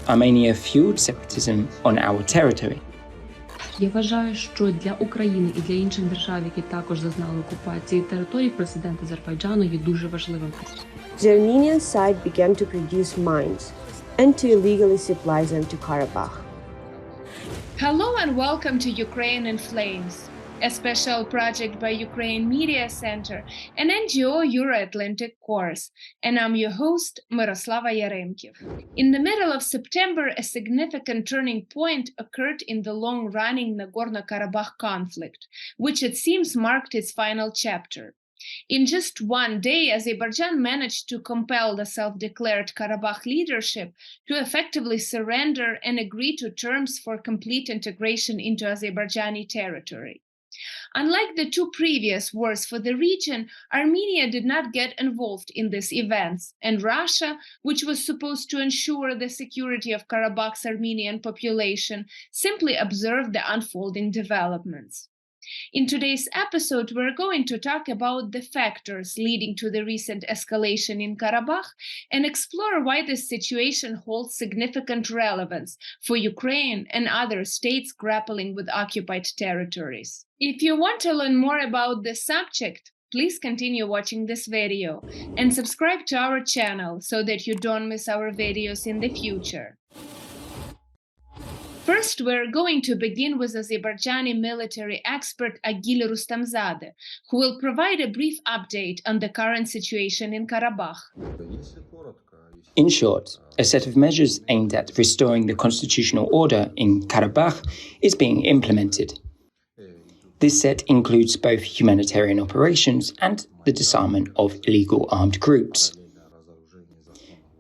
Armenia fueled separatism on our territory. Я вважаю, що для України і для інших держав, які також зазнали окупації територій, президент Азербайджану є дуже важливим. The Armenian side began to produce mines and to illegally supply them to Karabakh. Hello and welcome to Ukraine in Flames, a special project by Ukraine Media Center and NGO Euro-Atlantic Course, and I'm your host, Myroslava Yaremkiv. In the middle of September, a significant turning point occurred in the long-running Nagorno-Karabakh conflict, which it seems marked its final chapter. In just one day, Azerbaijan managed to compel the self-declared Karabakh leadership to effectively surrender and agree to terms for complete integration into Azerbaijani territory. Unlike the two previous wars for the region, Armenia did not get involved in these events, and Russia, which was supposed to ensure the security of Karabakh's Armenian population, simply observed the unfolding developments. In today's episode, we're going to talk about the factors leading to the recent escalation in Karabakh and explore why this situation holds significant relevance for Ukraine and other states grappling with occupied territories. If you want to learn more about this subject, please continue watching this video and subscribe to our channel so that you don't miss our videos in the future. First, we're going to begin with Azerbaijani military expert Agil Rustamzade, who will provide a brief update on the current situation in Karabakh. In short, a set of measures aimed at restoring the constitutional order in Karabakh is being implemented. This set includes both humanitarian operations and the disarmament of illegal armed groups.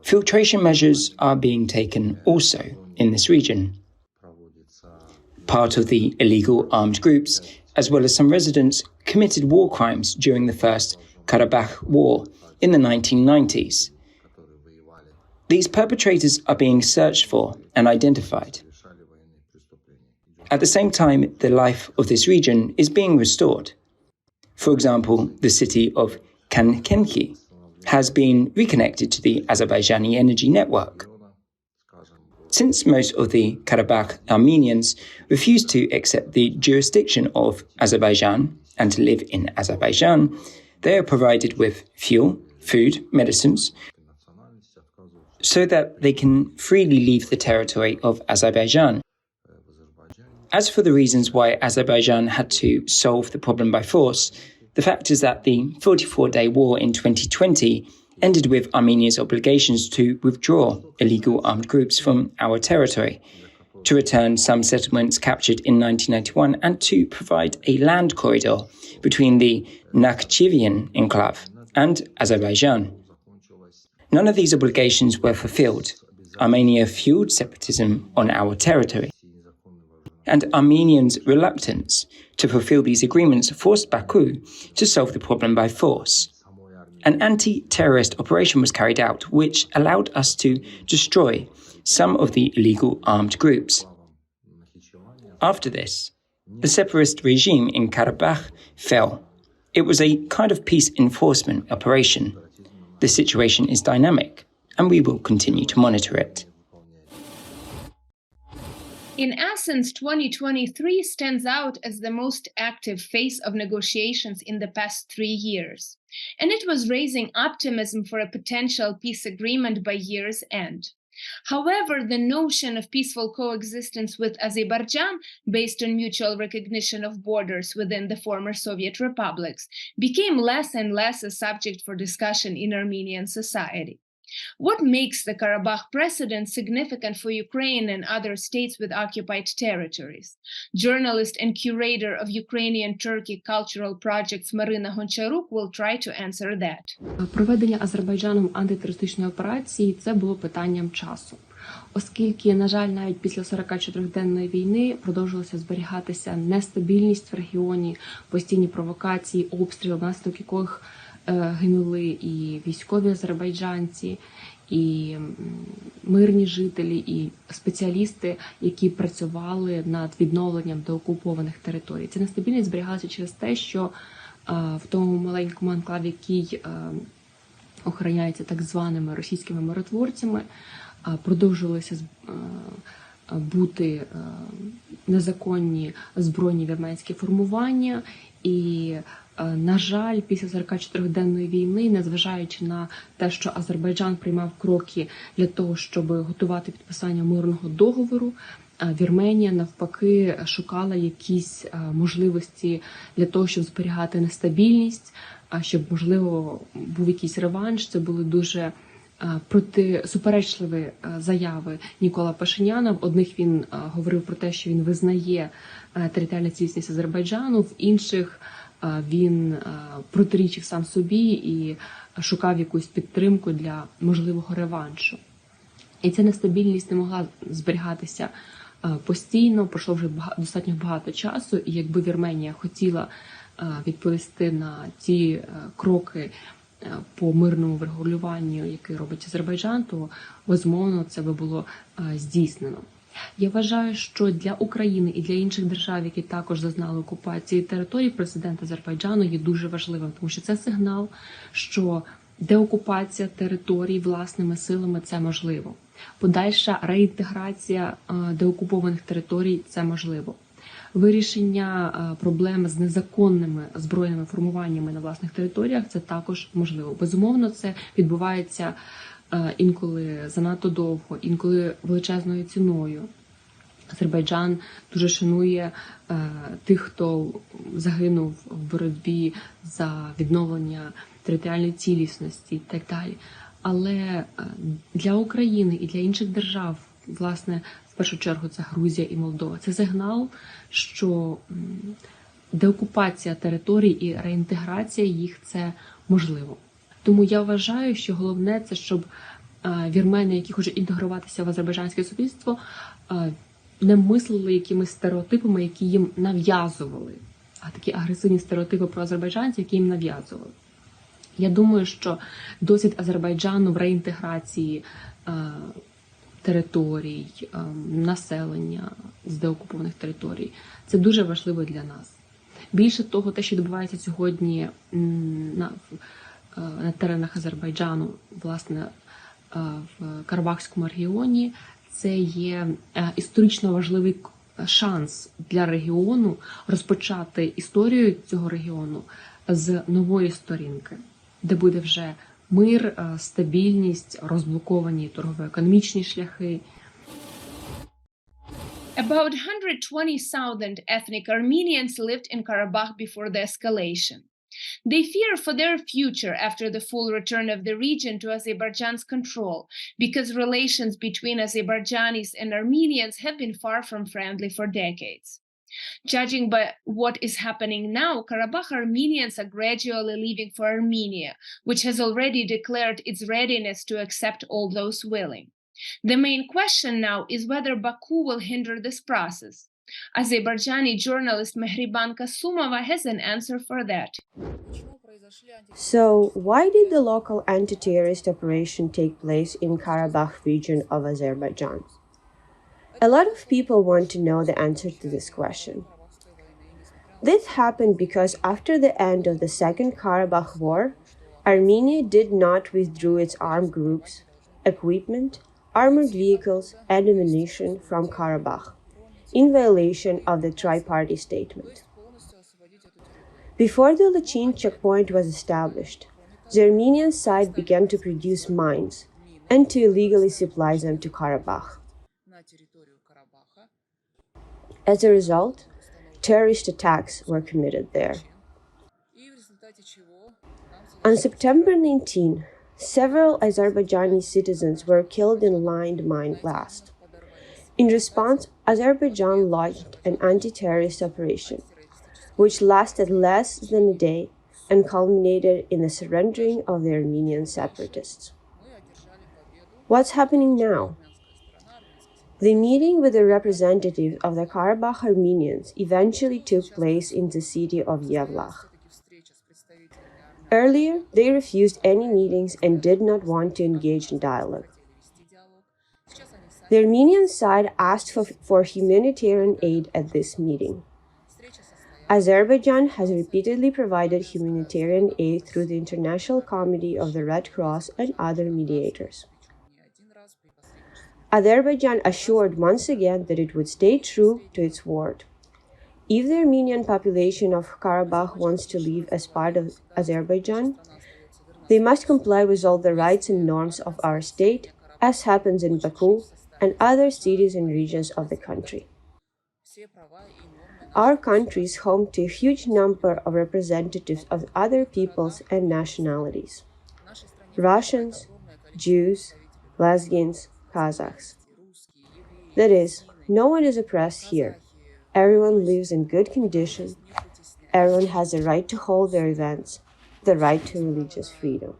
Filtration measures are being taken also in this region. Part of the illegal armed groups, as well as some residents, committed war crimes during the First Karabakh War in the 1990s. These perpetrators are being searched for and identified. At the same time, the life of this region is being restored. For example, the city of Kankenki has been reconnected to the Azerbaijani energy network. Since most of the Karabakh Armenians refuse to accept the jurisdiction of Azerbaijan and to live in Azerbaijan, they are provided with fuel, food, medicines, so that they can freely leave the territory of Azerbaijan. As for the reasons why Azerbaijan had to solve the problem by force, the fact is that the 44-day war in 2020 ended with Armenia's obligations to withdraw illegal armed groups from our territory, to return some settlements captured in 1991, and to provide a land corridor between the Nakhchivan enclave and Azerbaijan. None of these obligations were fulfilled. Armenia fueled separatism on our territory. And Armenians' reluctance to fulfill these agreements forced Baku to solve the problem by force. An anti-terrorist operation was carried out, which allowed us to destroy some of the illegal armed groups. After this, the separatist regime in Karabakh fell. It was a kind of peace enforcement operation. The situation is dynamic, and we will continue to monitor it. In essence, 2023 stands out as the most active phase of negotiations in the past 3 years, and it was raising optimism for a potential peace agreement by year's end. However, the notion of peaceful coexistence with Azerbaijan, based on mutual recognition of borders within the former Soviet republics, became less and less a subject for discussion in Armenian society. What makes the Karabakh precedent significant for Ukraine and other states with occupied territories? Journalist and curator of Ukrainian-Turkic cultural projects Maryna Honcharuk will try to answer that. Проведення Азербайджаном антитерористичної операції – це було питанням часу. Оскільки, на жаль, навіть після 44-денної війни продовжувалася зберігатися нестабільність в регіоні, постійні провокації, обстріли, внаслідок яких гинули і військові азербайджанці, і мирні жителі, і спеціалісти, які працювали над відновленням деокупованих територій. Ця нестабільність зберігалася через те, що в тому маленькому анклаві, який охороняється так званими російськими миротворцями, продовжувалися бути незаконні збройні вірменські формування. І, на жаль, після 44-денної війни, незважаючи на те, що Азербайджан приймав кроки для того, щоб готувати підписання мирного договору, Вірменія, навпаки, шукала якісь можливості для того, щоб зберігати нестабільність, щоб, можливо, був якийсь реванш. Це були дуже суперечливі заяви Нікола Пашиняна. В одних він говорив про те, що він визнає територіальну цілісність Азербайджану, в інших він протирічив сам собі і шукав якусь підтримку для можливого реваншу. І ця нестабільність не могла зберігатися постійно, пройшло вже достатньо багато часу, і якби Вірменія хотіла відповісти на ті кроки по мирному врегулюванню, який робить Азербайджан, то, безумовно, це би було здійснено. Я вважаю, що для України і для інших держав, які також зазнали окупації територій, президент Азербайджану є дуже важливим, тому що це сигнал, що деокупація територій власними силами – це можливо. Подальша реінтеграція деокупованих територій – це можливо. Вирішення проблем з незаконними збройними формуваннями на власних територіях – це також можливо. Безумовно, це відбувається інколи занадто довго, інколи величезною ціною. Азербайджан дуже шанує тих, хто загинув в боротьбі за відновлення територіальної цілісності і так далі. Але для України і для інших держав, власне, в першу чергу це Грузія і Молдова, це сигнал, що деокупація територій і реінтеграція їх – це можливо. Тому я вважаю, що головне – це щоб вірмени, які хочуть інтегруватися в азербайджанське суспільство, не мислили якимись стереотипами, які їм нав'язували, а такі агресивні стереотипи про азербайджанців, які їм нав'язували. Я думаю, що досвід Азербайджану в реінтеграції територій, населення з деокупованих територій – це дуже важливо для нас. Більше того, те, що відбувається сьогодні на теренах Азербайджану, власне, в Карабахському регіоні, це є історично важливий шанс для регіону розпочати історію цього регіону з нової сторінки, де буде вже мир, стабільність, розблоковані торгово-економічні шляхи. About 120,000 ethnic Armenians lived in Karabakh before the escalation. They fear for their future after the full return of the region to Azerbaijan's control, because relations between Azerbaijanis and Armenians have been far from friendly for decades. Judging by what is happening now, Karabakh Armenians are gradually leaving for Armenia, which has already declared its readiness to accept all those willing. The main question now is whether Baku will hinder this process. Azerbaijani journalist Mehriban Kasumova has an answer for that. So, why did the local anti-terrorist operation take place in Karabakh region of Azerbaijan? A lot of people want to know the answer to this question. This happened because after the end of the Second Karabakh War, Armenia did not withdraw its armed groups, equipment, armored vehicles, and ammunition from Karabakh, in violation of the tri-party statement. Before the Lachin checkpoint was established, the Armenian side began to produce mines and to illegally supply them to Karabakh. As a result, terrorist attacks were committed there. On September 19, several Azerbaijani citizens were killed in a landmine blast. In response, Azerbaijan launched an anti-terrorist operation, which lasted less than a day and culminated in the surrendering of the Armenian separatists. What's happening now? The meeting with the representatives of the Karabakh Armenians eventually took place in the city of Yevlakh. Earlier, they refused any meetings and did not want to engage in dialogue. The Armenian side asked for humanitarian aid at this meeting. Azerbaijan has repeatedly provided humanitarian aid through the International Committee of the Red Cross and other mediators. Azerbaijan assured once again that it would stay true to its word. If the Armenian population of Karabakh wants to live as part of Azerbaijan, they must comply with all the rights and norms of our state, as happens in Baku and other cities and regions of the country. Our country is home to a huge number of representatives of other peoples and nationalities: Russians, Jews, Lesbians, Kazakhs. That is, no one is oppressed here. Everyone lives in good condition. Everyone has the right to hold their events, the right to religious freedom.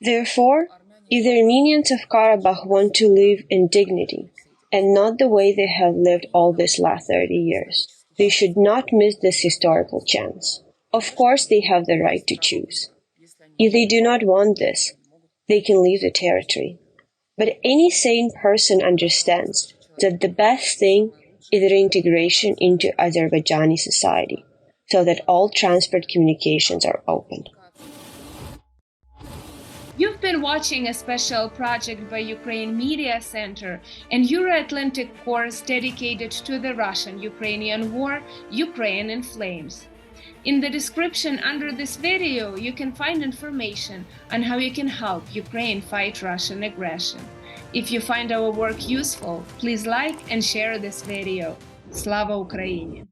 Therefore, if the Armenians of Karabakh want to live in dignity, and not the way they have lived all these last 30 years, they should not miss this historical chance. Of course, they have the right to choose. If they do not want this, they can leave the territory. But any sane person understands that the best thing is reintegration into Azerbaijani society, so that all transport communications are opened. You've been watching a special project by Ukraine Media Center and Euro-Atlantic course dedicated to the Russian-Ukrainian War, Ukraine in Flames. In the description under this video, you can find information on how you can help Ukraine fight Russian aggression. If you find our work useful, please like and share this video. Slava Ukraini!